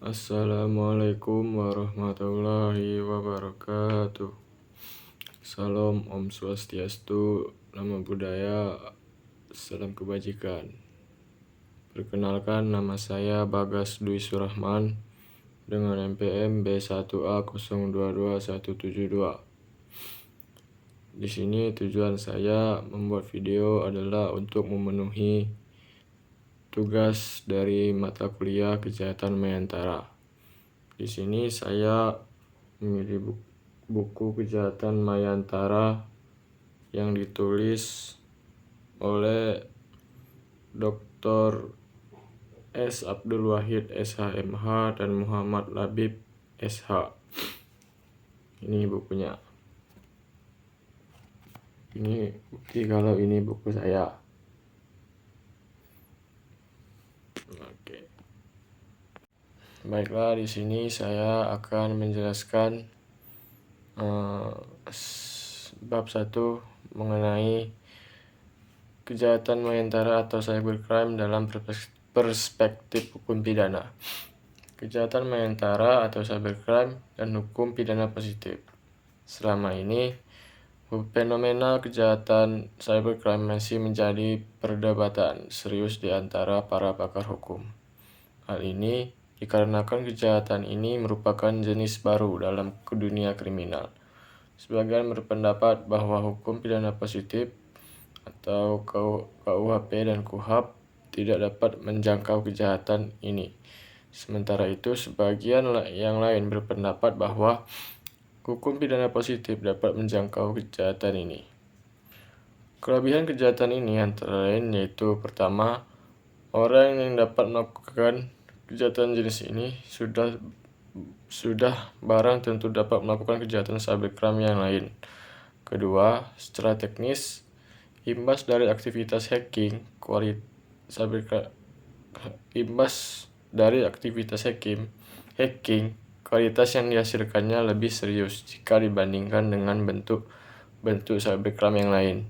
Assalamualaikum warahmatullahi wabarakatuh. Salam Om Swastiastu, Namo Buddhaya, salam kebajikan. Perkenalkan, nama saya Bagas Dwi Surahman dengan NPM B1A022172. Di sini tujuan saya membuat video adalah untuk memenuhi tugas dari mata kuliah Kejahatan Mayantara. Di sini saya memilih buku Kejahatan Mayantara yang ditulis oleh Dr. S. Abdul Wahid SHMH dan Muhammad Labib SH. Ini bukunya. Ini bukti kalau ini buku saya. Oke. Baiklah, di sini saya akan menjelaskan bab 1 mengenai kejahatan mayantara atau cybercrime dalam perspektif hukum pidana. Kejahatan mayantara atau cybercrime dan hukum pidana positif. Selama ini, fenomena kejahatan cybercrime masih menjadi perdebatan serius di antara para pakar hukum. Hal ini dikarenakan kejahatan ini merupakan jenis baru dalam dunia kriminal. Sebagian berpendapat bahwa hukum pidana positif atau KUHP dan KUHAP tidak dapat menjangkau kejahatan ini. Sementara itu, sebagian yang lain berpendapat bahwa hukum pidana positif dapat menjangkau kejahatan ini. Kelebihan kejahatan ini antara lain yaitu pertama, orang yang dapat melakukan kejahatan jenis ini sudah barang tentu dapat melakukan kejahatan cybercrime yang lain. Kedua, secara teknis, imbas dari aktivitas hacking, kualitas yang dihasilkannya lebih serius jika dibandingkan dengan bentuk cybercrime yang lain.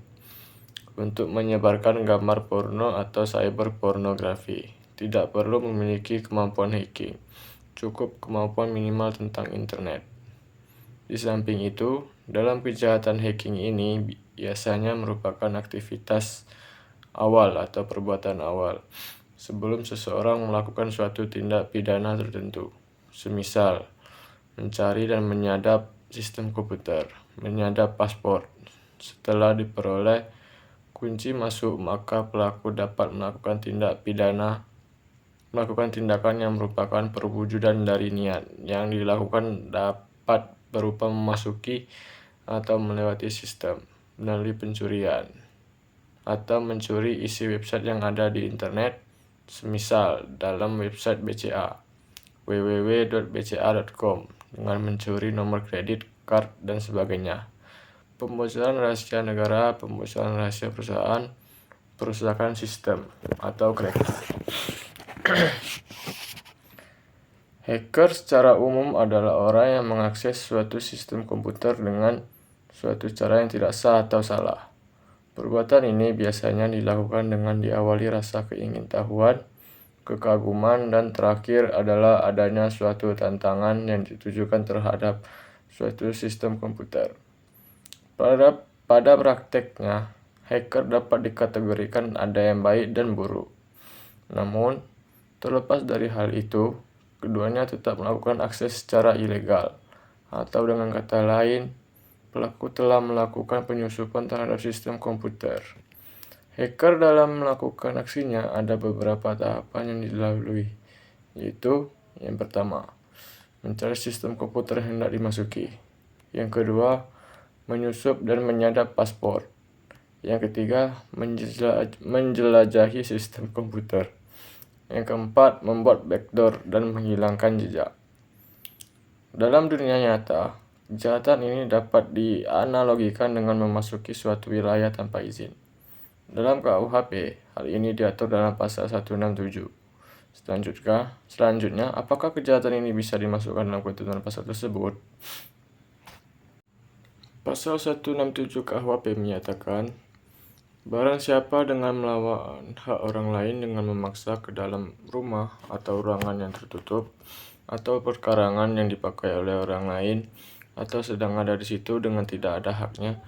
Untuk menyebarkan gambar porno atau cyber pornografi, tidak perlu memiliki kemampuan hacking, cukup kemampuan minimal tentang internet. Di samping itu, dalam kejahatan hacking ini biasanya merupakan aktivitas awal atau perbuatan awal sebelum seseorang melakukan suatu tindak pidana tertentu. Semisal, mencari dan menyadap sistem komputer, menyadap paspor. Setelah diperoleh kunci masuk, maka pelaku dapat melakukan tindakan yang merupakan perwujudan dari niat. Yang dilakukan dapat berupa memasuki atau melewati sistem melalui pencurian atau mencuri isi website yang ada di internet, semisal dalam website BCA www.bca.com dengan mencuri nomor kredit, card, dan sebagainya. Pembocoran rahasia negara, pembocoran rahasia perusahaan, perusakan sistem atau cracking. Hacker secara umum adalah orang yang mengakses suatu sistem komputer dengan suatu cara yang tidak sah atau salah. Perbuatan ini biasanya dilakukan dengan diawali rasa keingintahuan, kekaguman, dan terakhir adalah adanya suatu tantangan yang ditujukan terhadap suatu sistem komputer. Pada prakteknya, hacker dapat dikategorikan ada yang baik dan buruk. Namun, terlepas dari hal itu, keduanya tetap melakukan akses secara ilegal, atau dengan kata lain, pelaku telah melakukan penyusupan terhadap sistem komputer. Hacker dalam melakukan aksinya ada beberapa tahapan yang dilalui, yaitu yang pertama, mencari sistem komputer yang hendak dimasuki. Yang kedua, menyusup dan menyadap paspor. Yang ketiga, menjelajahi sistem komputer. Yang keempat, membuat backdoor dan menghilangkan jejak. Dalam dunia nyata, kejahatan ini dapat dianalogikan dengan memasuki suatu wilayah tanpa izin. Dalam KUHP, hal ini diatur dalam pasal 167. Selanjutnya, apakah kejahatan ini bisa dimasukkan dalam ketentuan pasal tersebut? Pasal 167 KUHP menyatakan, barang siapa dengan melawan hak orang lain dengan memaksa ke dalam rumah atau ruangan yang tertutup atau perkarangan yang dipakai oleh orang lain atau sedang ada di situ dengan tidak ada haknya,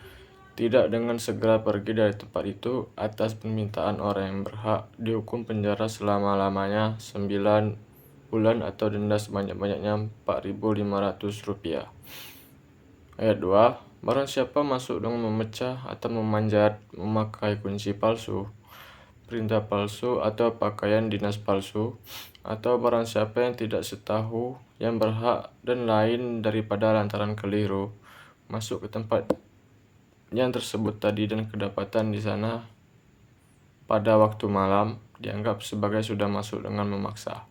tidak dengan segera pergi dari tempat itu atas permintaan orang yang berhak, dihukum penjara selama-lamanya 9 bulan atau denda sebanyak-banyaknya Rp4.500. Ayat 2. Barang siapa masuk dengan memecah atau memanjat, memakai kunci palsu, perintah palsu atau pakaian dinas palsu, atau barang siapa yang tidak setahu yang berhak dan lain daripada lantaran keliru masuk ke tempat yang tersebut tadi dan kedapatan di sana pada waktu malam, dianggap sebagai sudah masuk dengan memaksa.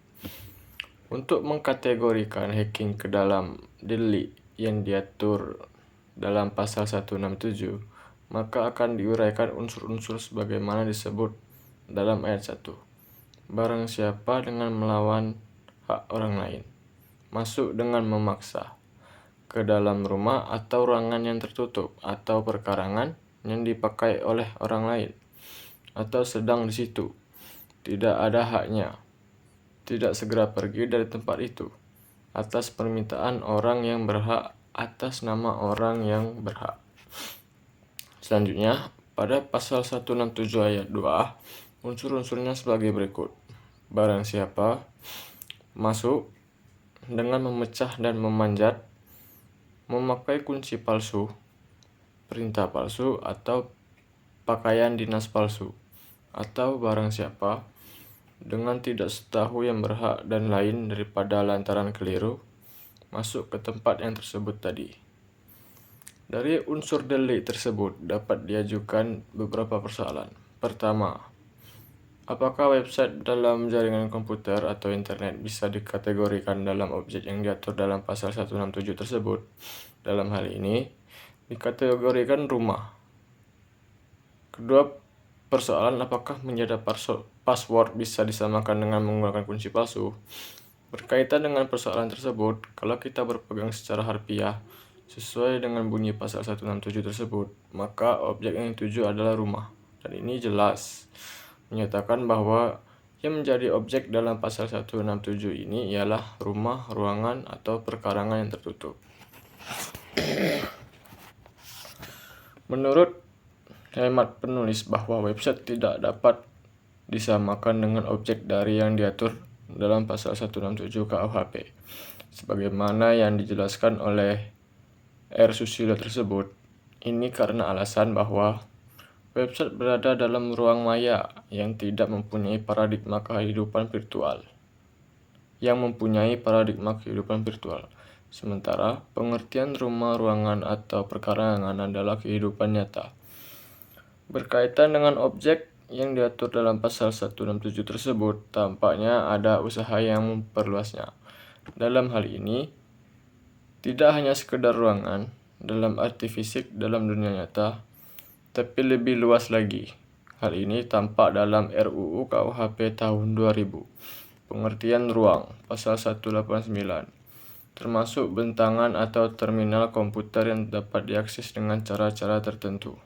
Untuk mengkategorikan hacking ke dalam delik yang diatur dalam pasal 167, maka akan diuraikan unsur-unsur sebagaimana disebut dalam ayat 1. Barang siapa dengan melawan hak orang lain, masuk dengan memaksa ke dalam rumah atau ruangan yang tertutup atau perkarangan yang dipakai oleh orang lain, atau sedang di situ, tidak ada haknya, tidak segera pergi dari tempat itu, atas permintaan orang yang berhak atas nama orang yang berhak. Selanjutnya, pada pasal 167 ayat 2, unsur-unsurnya sebagai berikut. Barang siapa masuk dengan memecah dan memanjat, memakai kunci palsu, perintah palsu atau pakaian dinas palsu, atau barang siapa dengan tidak setahu yang berhak dan lain daripada lantaran keliru masuk ke tempat yang tersebut tadi. Dari unsur delik tersebut dapat diajukan beberapa persoalan. Pertama, apakah website dalam jaringan komputer atau internet bisa dikategorikan dalam objek yang diatur dalam pasal 167 tersebut? Dalam hal ini, dikategorikan rumah. Kedua persoalan, apakah menjaga password bisa disamakan dengan menggunakan kunci palsu? Berkaitan dengan persoalan tersebut, kalau kita berpegang secara harfiah sesuai dengan bunyi pasal 167 tersebut, maka objek yang dituju adalah rumah. Dan ini jelas menyatakan bahwa yang menjadi objek dalam pasal 167 ini ialah rumah, ruangan, atau perkarangan yang tertutup. Menurut hemat penulis bahwa website tidak dapat disamakan dengan objek dari yang diatur dalam pasal 167 KUHP, sebagaimana yang dijelaskan oleh R. Susilo tersebut. Ini karena alasan bahwa website berada dalam ruang maya yang tidak mempunyai paradigma kehidupan virtual. Sementara pengertian rumah, ruangan, atau perkarangan adalah kehidupan nyata. Berkaitan dengan objek yang diatur dalam pasal 167 tersebut, tampaknya ada usaha yang memperluasnya. Dalam hal ini, tidak hanya sekedar ruangan dalam arti fisik dalam dunia nyata, tapi lebih luas lagi. Hal ini tampak dalam RUU KUHP tahun 2000, pengertian ruang, pasal 189, termasuk bentangan atau terminal komputer yang dapat diakses dengan cara-cara tertentu.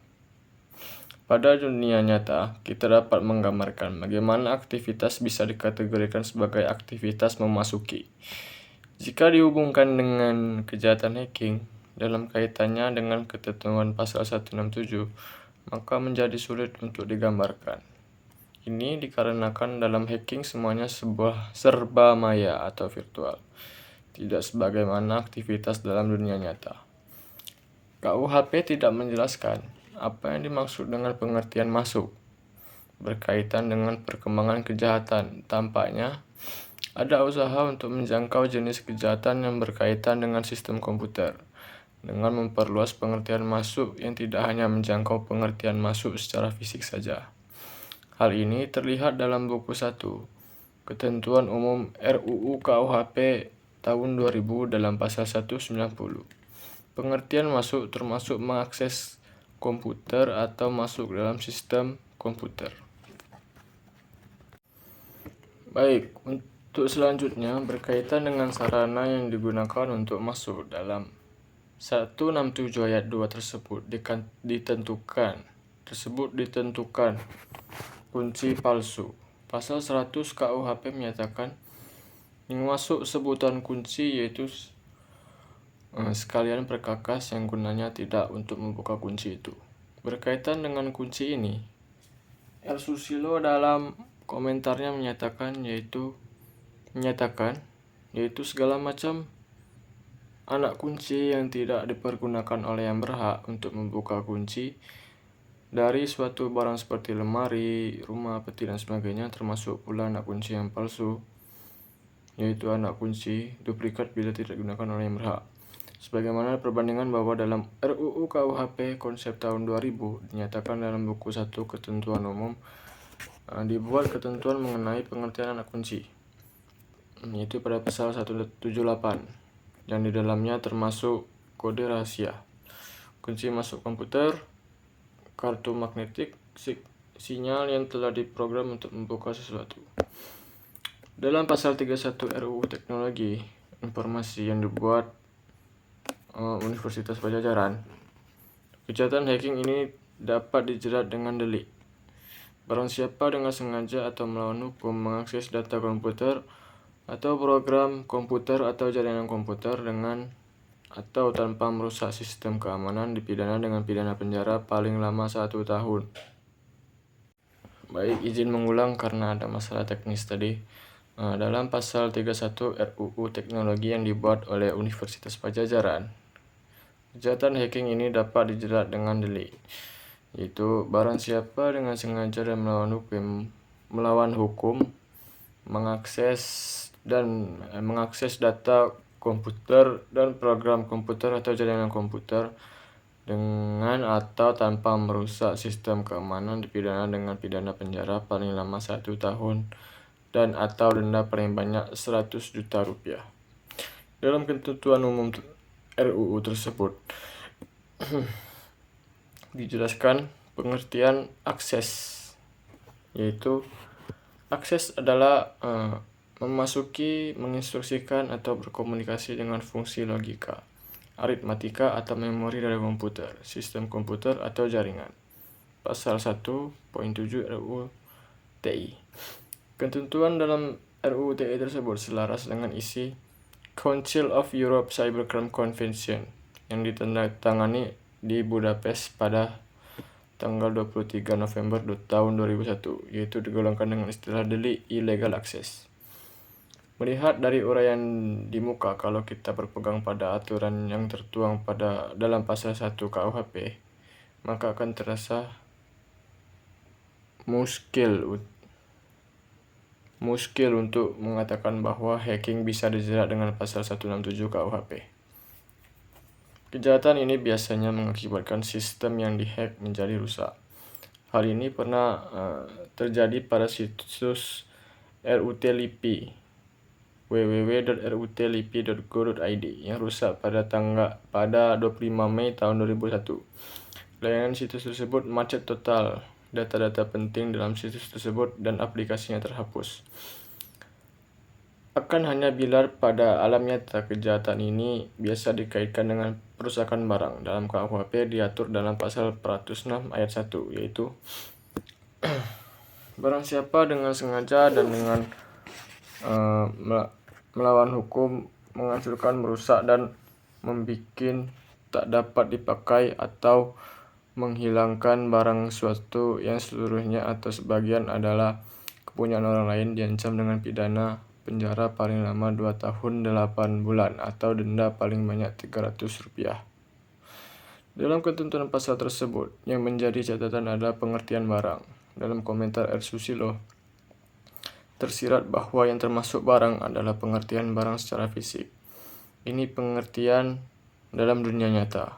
Pada dunia nyata, kita dapat menggambarkan bagaimana aktivitas bisa dikategorikan sebagai aktivitas memasuki. Jika dihubungkan dengan kejahatan hacking dalam kaitannya dengan ketentuan pasal 167, maka menjadi sulit untuk digambarkan. Ini dikarenakan dalam hacking semuanya serba maya atau virtual, tidak sebagaimana aktivitas dalam dunia nyata. KUHP tidak menjelaskan apa yang dimaksud dengan pengertian masuk. Berkaitan dengan perkembangan kejahatan, tampaknya ada usaha untuk menjangkau jenis kejahatan yang berkaitan dengan sistem komputer, dengan memperluas pengertian masuk yang tidak hanya menjangkau pengertian masuk secara fisik saja. Hal ini terlihat dalam buku 1, Ketentuan Umum RUU KUHP tahun 2000 dalam pasal 190. Pengertian masuk termasuk mengakses komputer atau masuk dalam sistem komputer. Baik, untuk selanjutnya berkaitan dengan sarana yang digunakan untuk masuk dalam 167 ayat 2 tersebut ditentukan kunci palsu. Pasal 100 KUHP menyatakan Yang masuk sebutan kunci yaitu sekalian perkakas yang gunanya tidak untuk membuka kunci itu. Berkaitan dengan kunci ini, R. Susilo dalam komentarnya menyatakan yaitu segala macam anak kunci yang tidak dipergunakan oleh yang berhak untuk membuka kunci dari suatu barang seperti lemari, rumah, peti, dan sebagainya, termasuk pula anak kunci yang palsu, yaitu anak kunci duplikat bila tidak digunakan oleh yang berhak. Sebagaimana perbandingan bahwa dalam RUU KUHP konsep tahun 2000 dinyatakan dalam buku 1 ketentuan umum dibuat ketentuan mengenai pengertian anak kunci, yaitu pada pasal 178 yang di dalamnya termasuk kode rahasia, kunci masuk komputer, kartu magnetik, sinyal yang telah diprogram untuk membuka sesuatu. Dalam pasal 31 RUU Teknologi Informasi yang dibuat Universitas Padjadjaran, kejahatan hacking ini dapat dijerat dengan delik. Barang siapa dengan sengaja atau melawan hukum mengakses data komputer atau program komputer atau jaringan komputer dengan atau tanpa merusak sistem keamanan dipidana dengan pidana penjara paling lama 1 tahun. Baik, izin mengulang karena ada masalah teknis tadi. Dalam pasal 31 RUU Teknologi yang dibuat oleh Universitas Padjadjaran, kejahatan hacking ini dapat dijerat dengan delik, yaitu barang siapa dengan sengaja dan melawan hukum mengakses data komputer dan program komputer atau jaringan komputer dengan atau tanpa merusak sistem keamanan dipidana dengan pidana penjara paling lama 1 tahun dan atau denda paling banyak 100 juta rupiah. Dalam ketentuan umum RUU tersebut dijelaskan pengertian akses, yaitu akses adalah memasuki, menginstruksikan, atau berkomunikasi dengan fungsi logika, aritmatika, atau memori dari komputer, sistem komputer, atau jaringan. Pasal 1.7 RUU TI. Ketentuan dalam RUU TI tersebut selaras dengan isi Council of Europe Cybercrime Convention yang ditandatangani di Budapest pada tanggal 23 November tahun 2001, yaitu digolongkan dengan istilah delik illegal access. Melihat dari uraian di muka, kalau kita berpegang pada aturan yang tertuang dalam pasal 1 KUHP, maka akan terasa muskil untuk mengatakan bahwa hacking bisa dijerat dengan pasal 167 KUHP. Kejahatan ini biasanya mengakibatkan sistem yang dihack menjadi rusak. Hal ini pernah terjadi pada situs RUT-LIPI www.rutlipi.go.id yang rusak pada 25 Mei tahun 2001. Layanan situs tersebut macet total, data-data penting dalam situs tersebut dan aplikasinya terhapus. Akan hanya bila pada alam nyata kejahatan ini biasa dikaitkan dengan perusakan barang. Dalam KUHP diatur dalam pasal 406 ayat 1, yaitu barang siapa dengan sengaja dan dengan melawan hukum menghancurkan, merusak, dan membikin tak dapat dipakai atau menghilangkan barang suatu yang seluruhnya atau sebagian adalah kepunyaan orang lain, diancam dengan pidana penjara paling lama 2 tahun 8 bulan atau denda paling banyak 300 rupiah. Dalam ketentuan pasal tersebut, yang menjadi catatan adalah pengertian barang. Dalam komentar R. Susilo, tersirat bahwa yang termasuk barang adalah pengertian barang secara fisik. Ini pengertian dalam dunia nyata.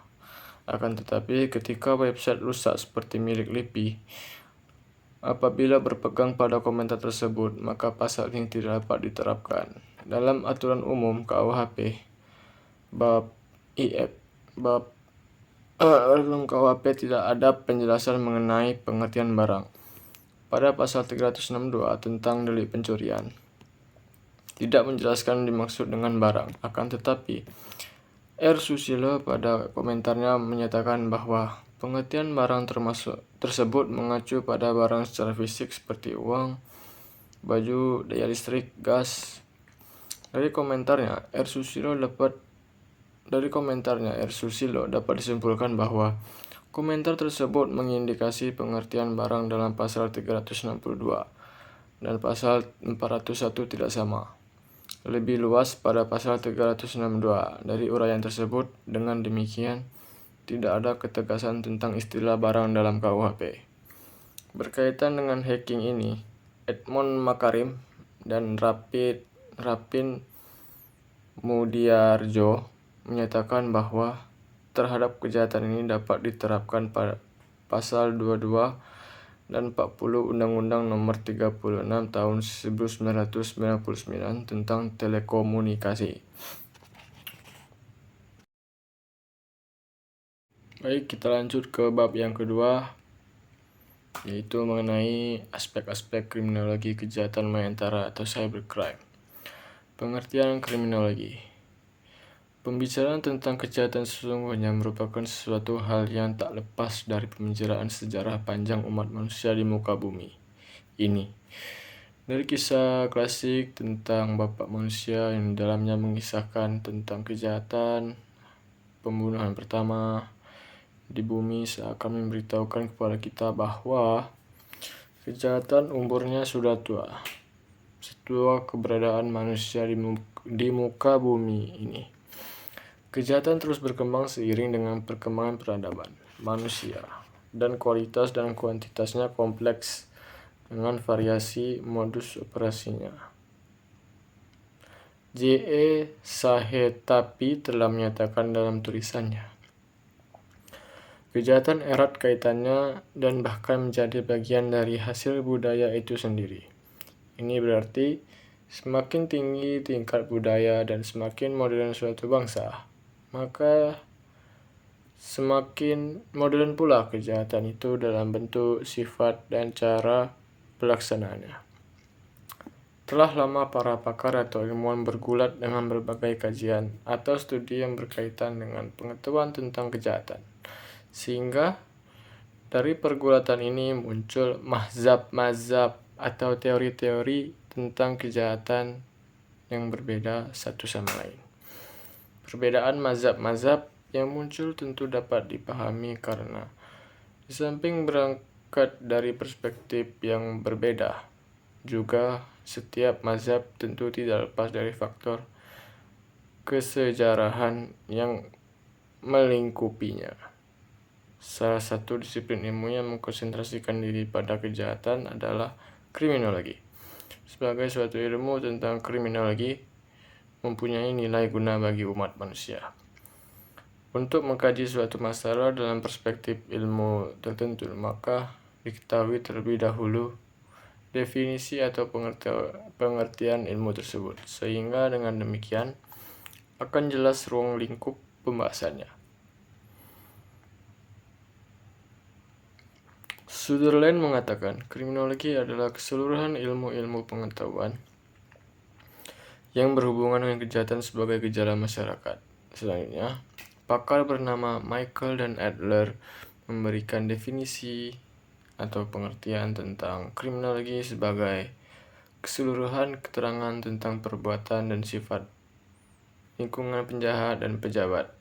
Akan tetapi ketika website rusak seperti milik LIPI, apabila berpegang pada komentar tersebut, maka pasal ini tidak dapat diterapkan. Dalam aturan umum KUHP bab dalam KUHP tidak ada penjelasan mengenai pengertian barang. Pada pasal 362 tentang delik pencurian tidak menjelaskan dimaksud dengan barang. Akan tetapi R. Susilo pada komentarnya menyatakan bahwa pengertian barang tersebut mengacu pada barang secara fisik seperti uang, baju, daya listrik, gas, Dari komentarnya, R. Susilo dapat disimpulkan bahwa komentar tersebut mengindikasi pengertian barang dalam pasal 362 dan pasal 401 tidak sama. Lebih luas pada pasal 362 dari uraian tersebut. Dengan demikian, tidak ada ketegasan tentang istilah barang dalam KUHP. Berkaitan dengan hacking ini, Edmond Makarim dan Rapin Mudiarjo menyatakan bahwa terhadap kejahatan ini dapat diterapkan pada pasal 22 dan 40 Undang-Undang Nomor 36 Tahun 1999 tentang telekomunikasi. Baik, kita lanjut ke bab yang kedua, yaitu mengenai aspek-aspek kriminologi kejahatan mayantara atau cybercrime. Pengertian kriminologi. Pembicaraan tentang kejahatan sesungguhnya merupakan sesuatu hal yang tak lepas dari pembicaraan sejarah panjang umat manusia di muka bumi ini. Dari kisah klasik tentang Bapak Manusia yang di dalamnya mengisahkan tentang kejahatan pembunuhan pertama di bumi, seakan memberitahukan kepada kita bahwa kejahatan umurnya sudah tua. Setua keberadaan manusia di muka bumi ini. Kejahatan terus berkembang seiring dengan perkembangan peradaban manusia, dan kualitas dan kuantitasnya kompleks dengan variasi modus operasinya. J.E. Sahetapi telah menyatakan dalam tulisannya, kejahatan erat kaitannya dan bahkan menjadi bagian dari hasil budaya itu sendiri. Ini berarti semakin tinggi tingkat budaya dan semakin modern suatu bangsa, maka semakin modern pula kejahatan itu dalam bentuk, sifat, dan cara pelaksanaannya. Telah lama para pakar atau ilmuwan bergulat dengan berbagai kajian atau studi yang berkaitan dengan pengetahuan tentang kejahatan, sehingga dari pergulatan ini muncul mazhab-mazhab atau teori-teori tentang kejahatan yang berbeda satu sama lain. Perbedaan mazhab-mazhab yang muncul tentu dapat dipahami karena di samping berangkat dari perspektif yang berbeda, juga setiap mazhab tentu tidak lepas dari faktor kesejarahan yang melingkupinya. Salah satu disiplin ilmu yang mengkonsentrasikan diri pada kejahatan adalah kriminologi. Sebagai suatu ilmu tentang kriminologi mempunyai nilai guna bagi umat manusia. Untuk mengkaji suatu masalah dalam perspektif ilmu tertentu, maka diketahui terlebih dahulu definisi atau pengertian ilmu tersebut, sehingga dengan demikian akan jelas ruang lingkup pembahasannya. Sutherland mengatakan, kriminologi adalah keseluruhan ilmu-ilmu pengetahuan yang berhubungan dengan kejahatan sebagai gejala masyarakat. Selanjutnya, pakar bernama Michael dan Adler memberikan definisi atau pengertian tentang kriminologi sebagai keseluruhan keterangan tentang perbuatan dan sifat lingkungan penjahat dan pejabat,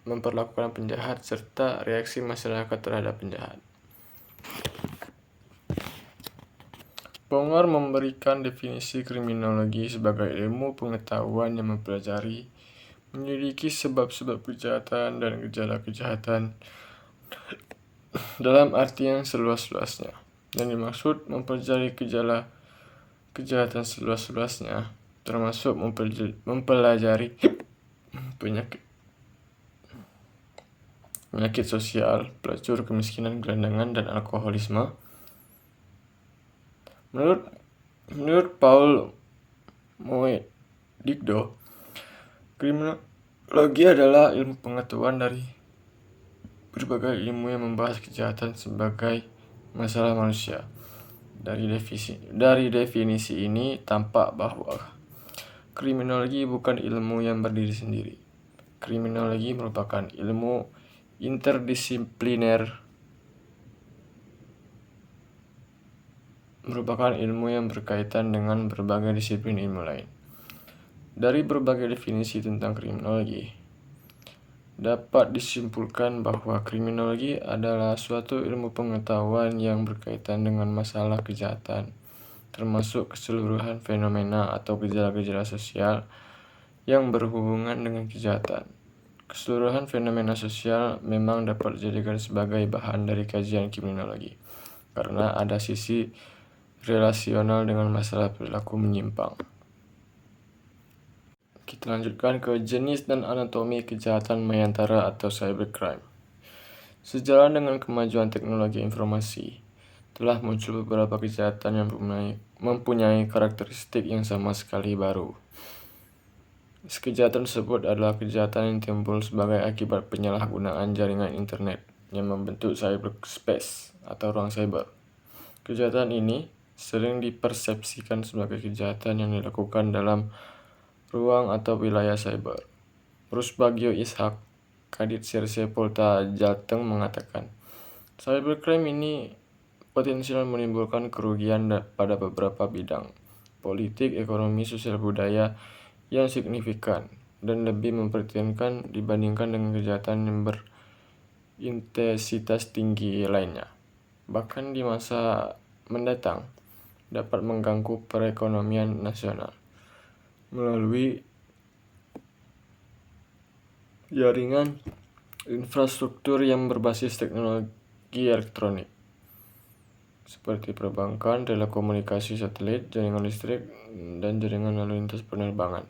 memperlakukan penjahat, serta reaksi masyarakat terhadap penjahat. Pongar memberikan definisi kriminologi sebagai ilmu pengetahuan yang mempelajari, menyelidiki sebab-sebab kejahatan dan gejala kejahatan dalam arti yang seluas-luasnya. Yang dimaksud mempelajari gejala kejahatan seluas-luasnya termasuk mempelajari penyakit sosial, pelacur, kemiskinan, gelandangan, dan alkoholisme. Menurut Paul Moedigdo, kriminologi adalah ilmu pengetahuan dari berbagai ilmu yang membahas kejahatan sebagai masalah manusia. Dari definisi ini tampak bahwa kriminologi bukan ilmu yang berdiri sendiri. Kriminologi merupakan ilmu interdisipliner, merupakan ilmu yang berkaitan dengan berbagai disiplin ilmu lain. Dari berbagai definisi tentang kriminologi, dapat disimpulkan bahwa kriminologi adalah suatu ilmu pengetahuan yang berkaitan dengan masalah kejahatan, termasuk keseluruhan fenomena atau gejala-gejala sosial yang berhubungan dengan kejahatan. Keseluruhan fenomena sosial memang dapat dijadikan sebagai bahan dari kajian kriminologi, karena ada sisi relasional dengan masalah perilaku menyimpang. Kita lanjutkan ke jenis dan anatomi kejahatan mayantara atau cybercrime. Sejalan dengan kemajuan teknologi informasi, telah muncul beberapa kejahatan yang mempunyai karakteristik yang sama sekali baru. Kejahatan tersebut adalah kejahatan yang timbul sebagai akibat penyalahgunaan jaringan internet yang membentuk cyberspace atau ruang cyber. Kejahatan ini sering dipersepsikan sebagai kejahatan yang dilakukan dalam ruang atau wilayah cyber. Rusbagio Ishak, Kadit Serse Polta Jateng mengatakan, cybercrime ini potensial menimbulkan kerugian pada beberapa bidang, politik, ekonomi, sosial, budaya yang signifikan dan lebih memprihatinkan dibandingkan dengan kejahatan yang berintensitas tinggi lainnya. Bahkan di masa mendatang dapat mengganggu perekonomian nasional melalui jaringan infrastruktur yang berbasis teknologi elektronik seperti perbankan, telekomunikasi satelit, jaringan listrik, dan jaringan lalu lintas penerbangan.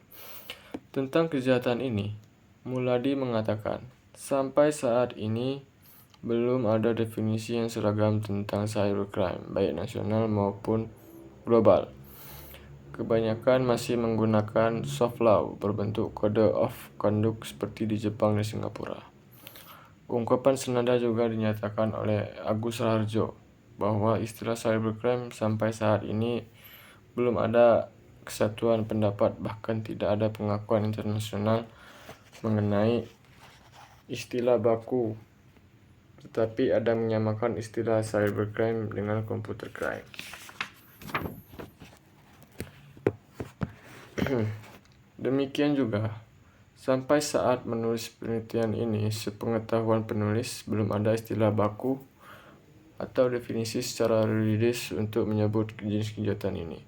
Tentang kejahatan ini, Muladi mengatakan, sampai saat ini belum ada definisi yang seragam tentang cybercrime, baik nasional maupun global. Kebanyakan masih menggunakan soft law berbentuk kode of conduct seperti di Jepang dan Singapura. Ungkapan senada juga dinyatakan oleh Agus Raharjo bahwa istilah cybercrime sampai saat ini belum ada kesatuan pendapat, bahkan tidak ada pengakuan internasional mengenai istilah baku, tetapi ada menyamakan istilah cybercrime dengan computer crime. Demikian juga, sampai saat menulis penelitian ini, sepengetahuan penulis belum ada istilah baku atau definisi secara yuridis untuk menyebut jenis kejahatan ini.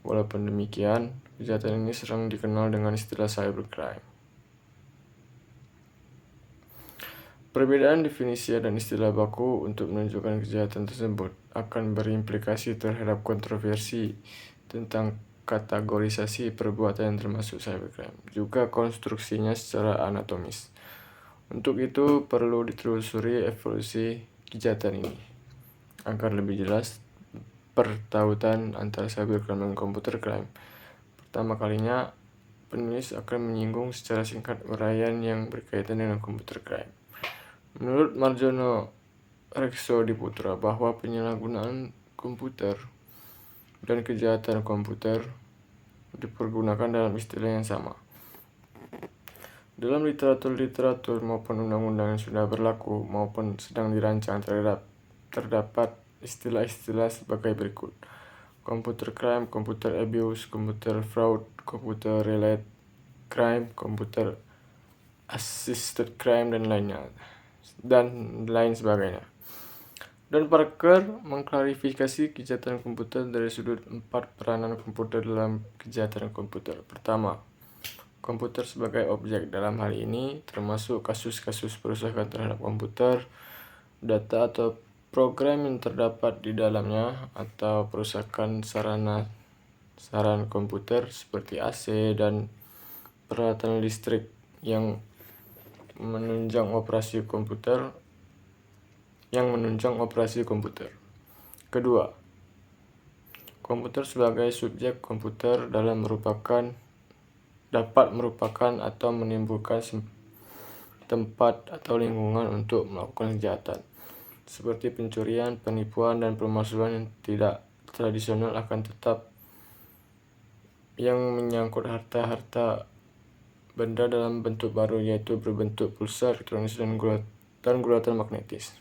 Walaupun demikian, kejahatan ini sering dikenal dengan istilah cybercrime. Perbedaan definisi dan istilah baku untuk menunjukkan kejahatan tersebut akan berimplikasi terhadap kontroversi tentang kategorisasi perbuatan yang termasuk cybercrime, juga konstruksinya secara anatomis. Untuk itu, perlu ditelusuri evolusi kejahatan ini, agar lebih jelas pertautan antara cybercrime dan computer crime. Pertama kalinya, penulis akan menyinggung secara singkat uraian yang berkaitan dengan computer crime. Menurut Marjono Rekso Diputra bahwa penyalahgunaan komputer dan kejahatan komputer dipergunakan dalam istilah yang sama. Dalam literatur maupun undang-undang yang sudah berlaku maupun sedang dirancang terdapat istilah-istilah sebagai berikut: computer crime, computer abuse, computer fraud, computer related crime, computer assisted crime, dan lain sebagainya. Dan Parker mengklarifikasi kejahatan komputer dari sudut 4 peranan komputer dalam kejahatan komputer. Pertama, komputer sebagai objek. Dalam hal ini termasuk kasus-kasus perusakan terhadap komputer, data atau program yang terdapat di dalamnya, atau perusakan sarana komputer seperti AC dan peralatan listrik yang menunjang operasi komputer. Kedua, komputer sebagai subjek komputer dapat merupakan atau menimbulkan tempat atau lingkungan untuk melakukan kejahatan, seperti pencurian, penipuan, dan pemalsuan yang tidak tradisional, akan tetap yang menyangkut harta benda dalam bentuk baru, yaitu berbentuk pulsa elektronis dan guratan magnetis.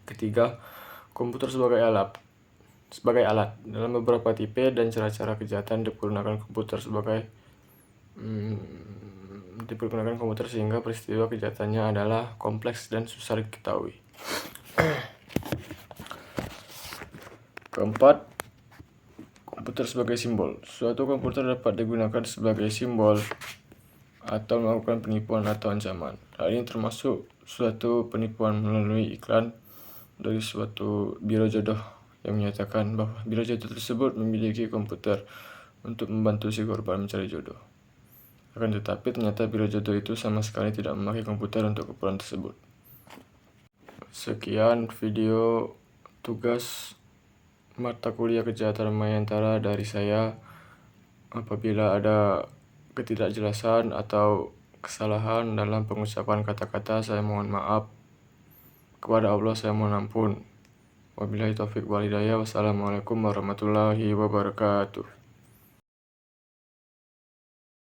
Ketiga, komputer sebagai alat. Dalam beberapa tipe dan cara-cara kejahatan digunakan komputer sebagai dipergunakan komputer sehingga peristiwa kejahatannya adalah kompleks dan susah diketahui. Keempat, komputer sebagai simbol. Suatu komputer dapat digunakan sebagai simbol atau melakukan penipuan atau ancaman. Hal ini termasuk suatu penipuan melalui iklan dari suatu biro jodoh yang menyatakan bahwa biro jodoh tersebut memiliki komputer untuk membantu si korban mencari jodoh. Akan tetapi ternyata biro jodoh itu sama sekali tidak memakai komputer untuk keperluan tersebut. Sekian video tugas mata kuliah kejahatan mayantara dari saya. Apabila ada ketidakjelasan atau kesalahan dalam pengucapan kata-kata, saya mohon maaf. Kepada Allah saya mohon ampun. Wabillahi taufiq wal hidayah. Wassalamualaikum warahmatullahi wabarakatuh.